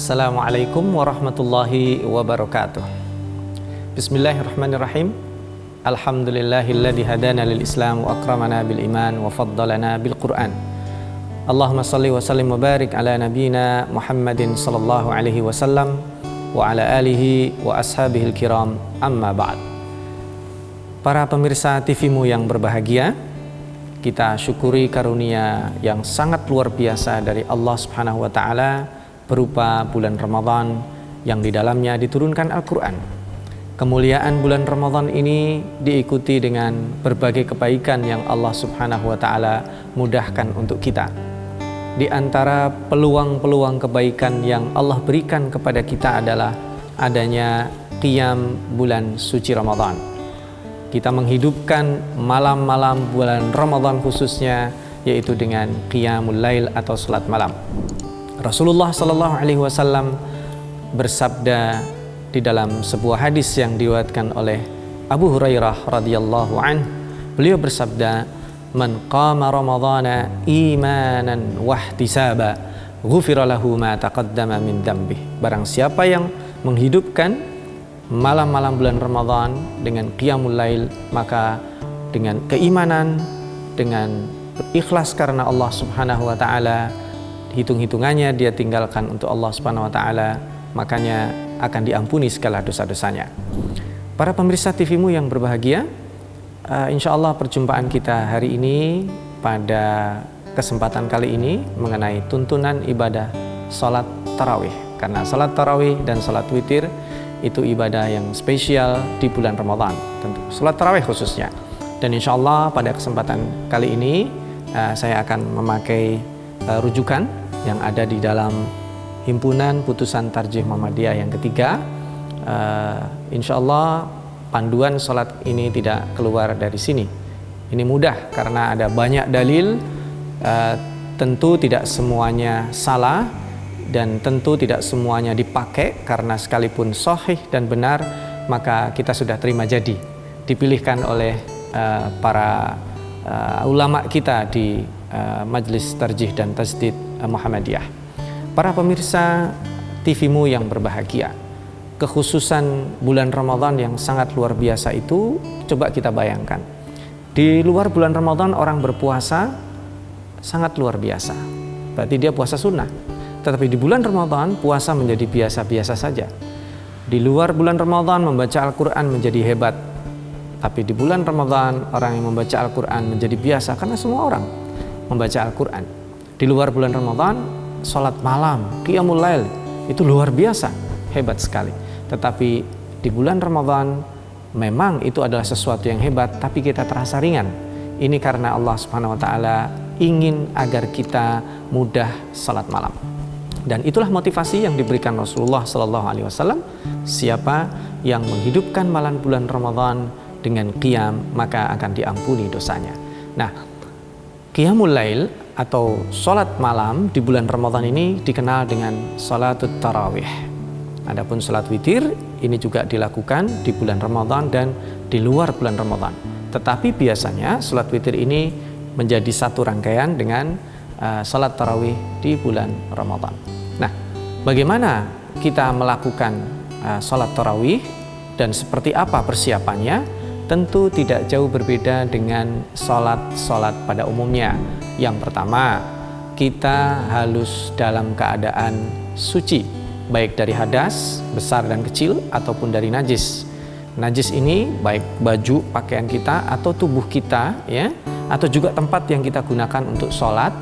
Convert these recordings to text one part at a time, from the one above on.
Assalamualaikum warahmatullahi wabarakatuh. Bismillahirrahmanirrahim. Alhamdulillahilladzi hadana lil Islam wa akramana bil iman wa faddalana bil Qur'an. Allahumma salli wa sallim wa barik ala nabiyyina Muhammadin sallallahu alaihi wasallam wa ala alihi wa ashabihil kiram, amma ba'd. Para pemirsa TV-mu yang berbahagia, kita syukuri karunia yang sangat luar biasa dari Allah Subhanahu wa taala berupa bulan Ramadan yang di dalamnya diturunkan Al-Qur'an. Kemuliaan bulan Ramadan ini diikuti dengan berbagai kebaikan yang Allah Subhanahu wa taala mudahkan untuk kita. Di antara peluang-peluang kebaikan yang Allah berikan kepada kita adalah adanya qiyam bulan suci Ramadan. Kita menghidupkan malam-malam bulan Ramadan khususnya, yaitu dengan qiyamul lail atau salat malam. Rasulullah sallallahu alaihi wasallam bersabda di dalam sebuah hadis yang diriwayatkan oleh Abu Hurairah radhiyallahu anhu. Beliau bersabda, "Man qama ramadhana imanan wahtisaba, ghufira lahu ma taqaddama min dzambih." Barang siapa yang menghidupkan malam-malam bulan Ramadan dengan qiyamul lail, maka dengan keimanan, dengan ikhlas karena Allah Subhanahu wa taala, hitung-hitungannya dia tinggalkan untuk Allah Subhanahu wa taala, makanya akan diampuni segala dosa-dosanya. Para pemirsa TV-mu yang berbahagia, insya Allah perjumpaan kita hari ini pada kesempatan kali ini mengenai tuntunan ibadah salat tarawih. Karena salat tarawih dan salat witir itu ibadah yang spesial di bulan Ramadan, tentu salat tarawih khususnya. Dan insya Allah pada kesempatan kali ini saya akan memakai rujukan yang ada di dalam Himpunan Putusan Tarjih Muhammadiyah yang ketiga. Insya Allah panduan sholat ini tidak keluar dari sini. Ini mudah karena ada banyak dalil. Tentu tidak semuanya salah dan tentu tidak semuanya dipakai, karena sekalipun sahih dan benar maka kita sudah terima jadi dipilihkan oleh para ulama kita di Majelis Tarjih dan Tasdid Muhammadiyah. Para pemirsa TV-mu yang berbahagia, kekhususan bulan Ramadan yang sangat luar biasa itu coba kita bayangkan. Di luar bulan Ramadan orang berpuasa sangat luar biasa, berarti dia puasa sunnah. Tetapi di bulan Ramadan puasa menjadi biasa-biasa saja. Di luar bulan Ramadan membaca Al-Quran menjadi hebat, tapi di bulan Ramadan orang yang membaca Al-Quran menjadi biasa, karena semua orang membaca Al-Quran. Di luar bulan Ramadan, sholat malam, qiyamul lail, itu luar biasa, hebat sekali. Tetapi di bulan Ramadan memang itu adalah sesuatu yang hebat, tapi kita terasa ringan. Ini karena Allah Subhanahu wa taala ingin agar kita mudah sholat malam. Dan itulah motivasi yang diberikan Rasulullah sallallahu alaihi wasallam. Siapa yang menghidupkan malam bulan Ramadan dengan qiyam, maka akan diampuni dosanya. Nah, qiyamul lail atau sholat malam di bulan Ramadan ini dikenal dengan sholatut tarawih. Adapun sholat witir ini juga dilakukan di bulan Ramadan dan di luar bulan Ramadan. Tetapi biasanya sholat witir ini menjadi satu rangkaian dengan sholat tarawih di bulan Ramadan. Nah, bagaimana kita melakukan sholat tarawih dan seperti apa persiapannya? Tentu tidak jauh berbeda dengan sholat pada umumnya. Yang pertama, kita harus dalam keadaan suci, baik dari hadas besar dan kecil ataupun dari najis. Najis ini baik baju, pakaian kita atau tubuh kita, ya, atau juga tempat yang kita gunakan untuk sholat.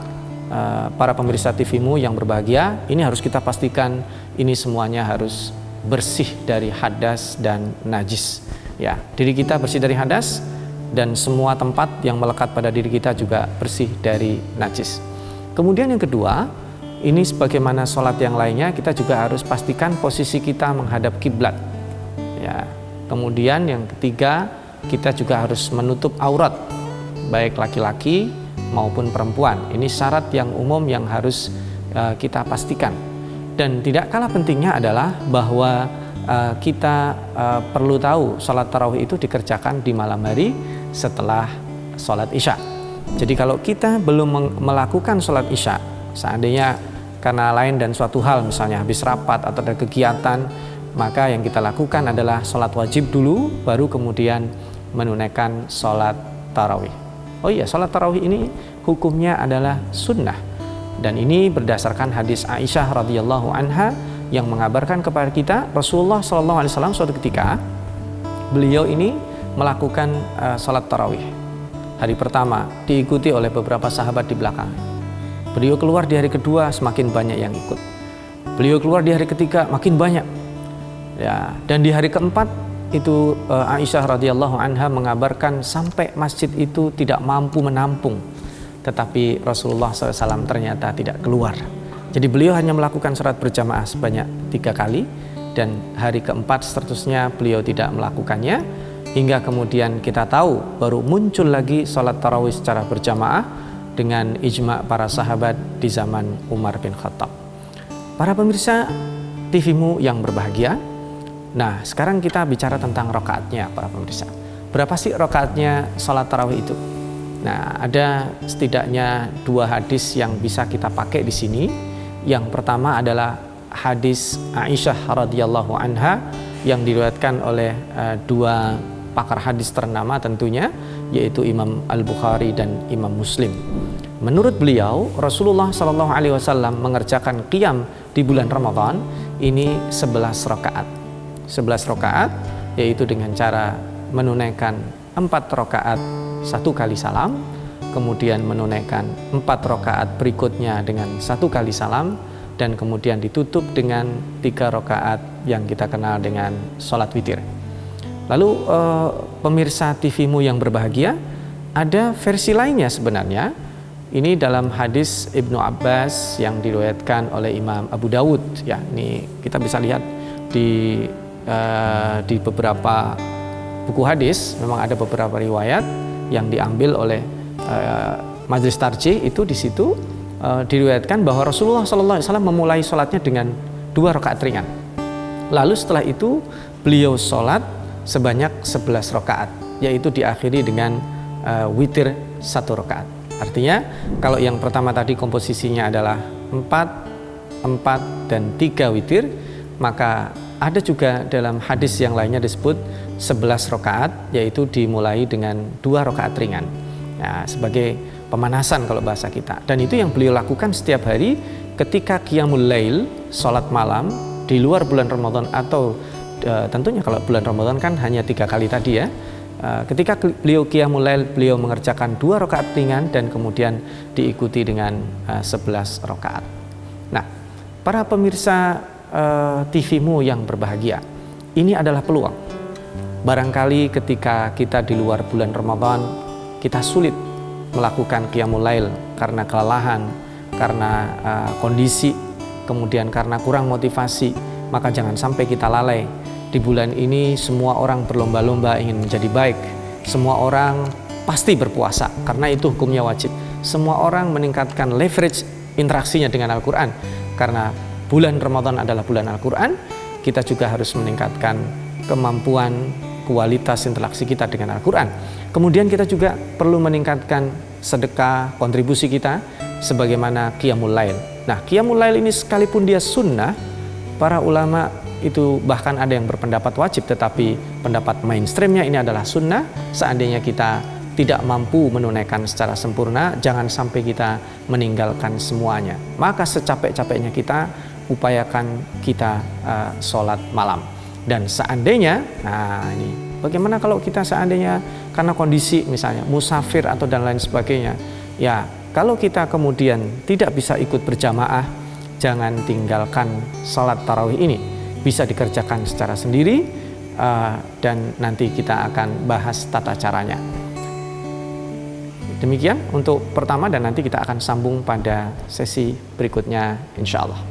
Para pemirsa TV-mu yang berbahagia, ini harus kita pastikan ini semuanya harus bersih dari hadas dan najis. Ya, diri kita bersih dari hadas dan semua tempat yang melekat pada diri kita juga bersih dari najis. Kemudian yang kedua, ini sebagaimana sholat yang lainnya, kita juga harus pastikan posisi kita menghadap kiblat. Ya. Kemudian yang ketiga, kita juga harus menutup aurat, baik laki-laki maupun perempuan. Ini syarat yang umum yang harus kita pastikan. Dan tidak kalah pentingnya adalah bahwa kita perlu tahu sholat tarawih itu dikerjakan di malam hari setelah sholat isya. Jadi kalau kita belum melakukan sholat isya, seandainya karena lain dan suatu hal, misalnya habis rapat atau ada kegiatan, maka yang kita lakukan adalah sholat wajib dulu, baru kemudian menunaikan sholat tarawih. Oh iya, sholat tarawih ini hukumnya adalah sunnah, dan ini berdasarkan hadis Aisyah radhiyallahu anha yang mengabarkan kepada kita Rasulullah SAW suatu ketika beliau ini melakukan sholat tarawih. Hari pertama diikuti oleh beberapa sahabat di belakang. Beliau keluar di hari kedua, semakin banyak yang ikut. Beliau keluar di hari ketiga, makin banyak. Ya, dan di hari keempat itu Aisyah radhiyallahu anha mengabarkan sampai masjid itu tidak mampu menampung. Tetapi Rasulullah SAW ternyata tidak keluar. Jadi beliau hanya melakukan sholat berjamaah sebanyak 3 kali, dan hari keempat seterusnya beliau tidak melakukannya, hingga kemudian kita tahu baru muncul lagi sholat tarawih secara berjamaah dengan ijma' para sahabat di zaman Umar bin Khattab. Para pemirsa TV-mu yang berbahagia, nah sekarang kita bicara tentang rakaatnya para pemirsa. Berapa sih rakaatnya sholat tarawih itu? Nah, ada setidaknya 2 hadis yang bisa kita pakai di sini. Yang pertama adalah hadis Aisyah radhiyallahu anha yang diriwayatkan oleh 2 pakar hadis ternama tentunya, yaitu Imam Al-Bukhari dan Imam Muslim. Menurut beliau, Rasulullah SAW mengerjakan qiyam di bulan Ramadan ini 11 rakaat. 11 rakaat, yaitu dengan cara menunaikan 4 rakaat 1 kali salam, kemudian menunaikan 4 rakaat berikutnya dengan 1 kali salam, dan kemudian ditutup dengan 3 rakaat yang kita kenal dengan sholat witir. Lalu pemirsa TV-mu yang berbahagia, ada versi lainnya sebenarnya. Ini dalam hadis Ibnu Abbas yang diriwayatkan oleh Imam Abu Dawud. Ya, ini kita bisa lihat di beberapa buku hadis. Memang ada beberapa riwayat yang diambil oleh Majelis Tarjih, itu di situ diriwayatkan bahwa Rasulullah SAW memulai sholatnya dengan 2 rakaat ringan. Lalu setelah itu beliau sholat sebanyak 11 rakaat, yaitu diakhiri dengan witir 1 rakaat. Artinya kalau yang pertama tadi komposisinya adalah 4, 4 dan 3 witir, maka ada juga dalam hadis yang lainnya disebut 11 rakaat, yaitu dimulai dengan 2 rakaat ringan. Nah, sebagai pemanasan kalau bahasa kita. Dan itu yang beliau lakukan setiap hari ketika qiyamul lail, sholat malam di luar bulan Ramadan, atau tentunya kalau bulan Ramadan kan hanya 3 kali tadi ya. Ketika beliau qiyamul lail, beliau mengerjakan 2 rakaat ringan dan kemudian diikuti dengan 11 rakaat. Nah, para pemirsa TV-mu yang berbahagia, ini adalah peluang. Barangkali ketika kita di luar bulan Ramadan, kita sulit melakukan qiyamul lail karena kelelahan, karena kondisi, kemudian karena kurang motivasi, maka jangan sampai kita lalai. Di bulan ini semua orang berlomba-lomba ingin menjadi baik. Semua orang pasti berpuasa karena itu hukumnya wajib. Semua orang meningkatkan leverage interaksinya dengan Al-Quran. Karena bulan Ramadan adalah bulan Al-Quran, kita juga harus meningkatkan kemampuan kualitas interaksi kita dengan Al-Quran. Kemudian kita juga perlu meningkatkan sedekah, kontribusi kita sebagaimana qiyamul lail. Nah, qiyamul lail ini sekalipun dia sunnah, para ulama itu bahkan ada yang berpendapat wajib, tetapi pendapat mainstreamnya ini adalah sunnah. Seandainya kita tidak mampu menunaikan secara sempurna, jangan sampai kita meninggalkan semuanya. Maka secapek-capeknya kita upayakan kita sholat malam. Dan seandainya, nah ini bagaimana kalau kita seandainya karena kondisi misalnya musafir atau dan lain sebagainya, ya kalau kita kemudian tidak bisa ikut berjamaah, jangan tinggalkan sholat tarawih ini. Bisa dikerjakan secara sendiri, dan nanti kita akan bahas tata caranya. Demikian untuk pertama, dan nanti kita akan sambung pada sesi berikutnya insya Allah.